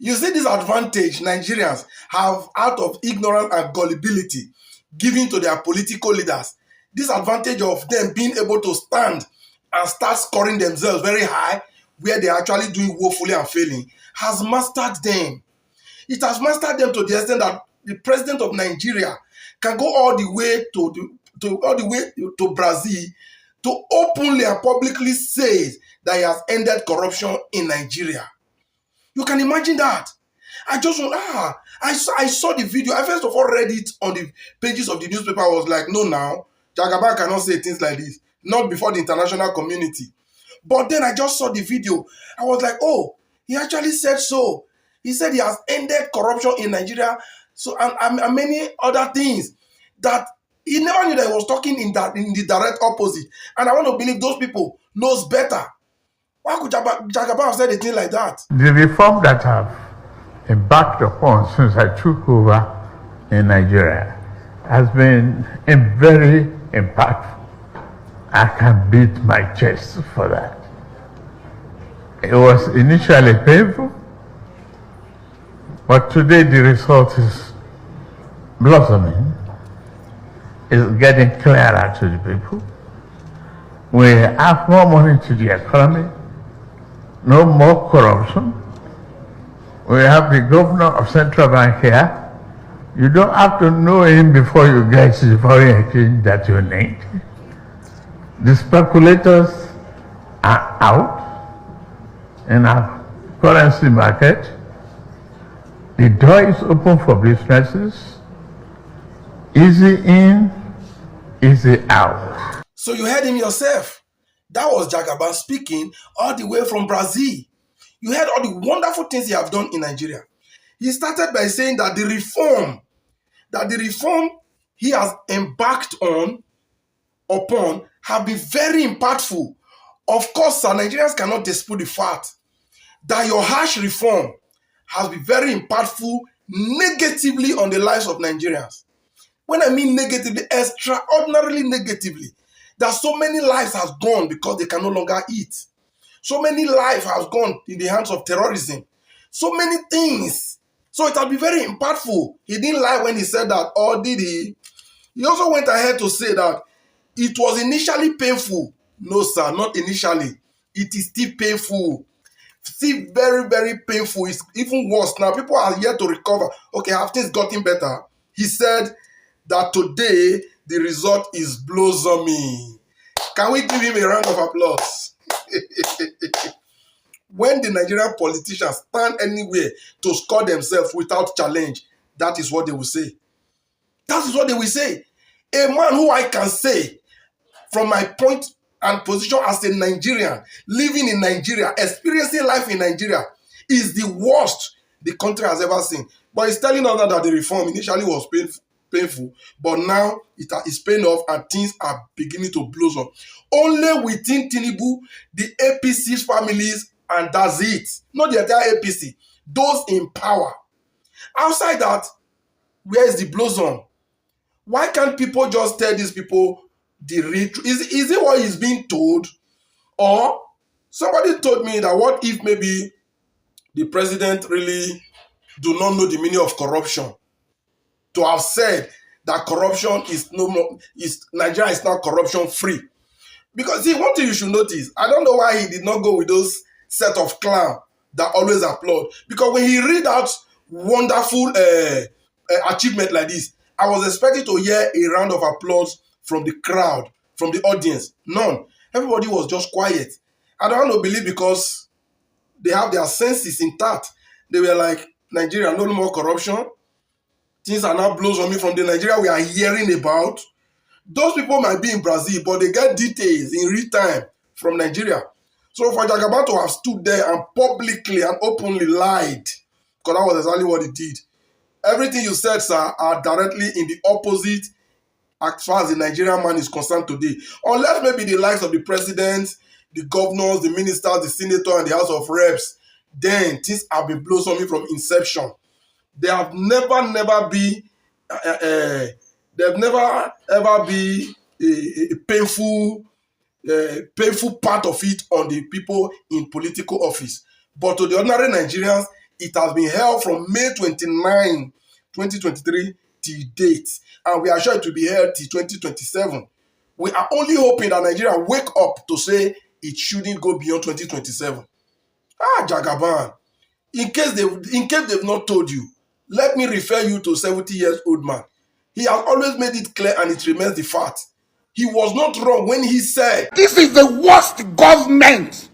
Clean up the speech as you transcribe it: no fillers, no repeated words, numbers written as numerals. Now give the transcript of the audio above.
You see this advantage Nigerians have out of ignorance and gullibility given to their political leaders. This advantage of them being able to stand and start scoring themselves very high where they're actually doing woefully and failing has mastered them. It has mastered them to the extent that the president of Nigeria can go all the way to Brazil to openly and publicly say that he has ended corruption in Nigeria. You can imagine that. I saw the video. I first of all read it on the pages of the newspaper. I was like, no, now Jagaban cannot say things like this, not before the international community. But then I just saw the video. I was like, oh, he actually said so. He said he has ended corruption in Nigeria, so and many other things that he never knew that he was talking in the direct opposite. And I want to believe those people knows better. Why could Jagaban have said a thing like that? The reform that I've embarked upon since I took over in Nigeria has been very impactful. I can beat my chest for that. It was initially painful, but today the result is blossoming. It's getting clearer to the people. We have more money to the economy, no more corruption. We have the governor of Central Bank here. You don't have to know him before you get the foreign exchange that you need. The speculators are out in our currency market. The door is open for businesses. Easy in, easy out. So you heard him yourself. That was Jagaban speaking all the way from Brazil. You heard all the wonderful things he have done in Nigeria. He started by saying that the reform he has embarked upon have been very impactful. Of course, sir, Nigerians cannot dispute the fact that your harsh reform has been very impactful negatively on the lives of Nigerians. When I mean negatively, extraordinarily negatively, that so many lives have gone because they can no longer eat. So many lives have gone in the hands of terrorism. So many things. So it has been very impactful. He didn't lie when he said that, or did he? He also went ahead to say that it was initially painful. No, sir, not initially. It is still painful. Still very, very painful. It's even worse now. People are yet to recover. Okay, have things gotten better? He said that today the result is blossoming. Can we give him a round of applause? When the Nigerian politicians stand anywhere to score themselves without challenge, that is what they will say. That is what they will say. A man who I can say, from my point and position as a Nigerian, living in Nigeria, experiencing life in Nigeria, is the worst the country has ever seen. But he's telling us that the reform initially was painful, but now it is paying off and things are beginning to blossom. Only within Tinubu, the APC's families, and that's it. Not the entire APC. Those in power. Outside that, where is the blossom? Why can't people just tell these people the real truth? Is it what is being told? Or somebody told me that what if maybe the president really do not know the meaning of corruption? To have said that corruption is no more, Nigeria is not corruption free. Because see, one thing you should notice, I don't know why he did not go with those set of clowns that always applaud. Because when he read out wonderful achievement like this, I was expecting to hear a round of applause from the crowd, from the audience. None. Everybody was just quiet. I don't want to believe because they have their senses intact. They were like, Nigeria, no more corruption. Things are now blossoming from the Nigeria we are hearing about. Those people might be in Brazil, but they get details in real time from Nigeria. So for Jagaban to have stood there and publicly and openly lied, because that was exactly what he did. Everything you said, sir, are directly in the opposite as far as the Nigerian man is concerned today. Unless maybe the likes of the president, the governors, the ministers, the senator, and the House of Reps, then things have been blossoming from inception. They have never be a painful part of it on the people in political office. But to the ordinary Nigerians, it has been held from May 29, 2023 till date. And we are sure it will be held till 2027. We are only hoping that Nigeria wake up to say it shouldn't go beyond 2027. Jagaban. In case they've not told you, let me refer you to 70-year-old man. He has always made it clear, and it remains the fact. He was not wrong when he said, this is the worst government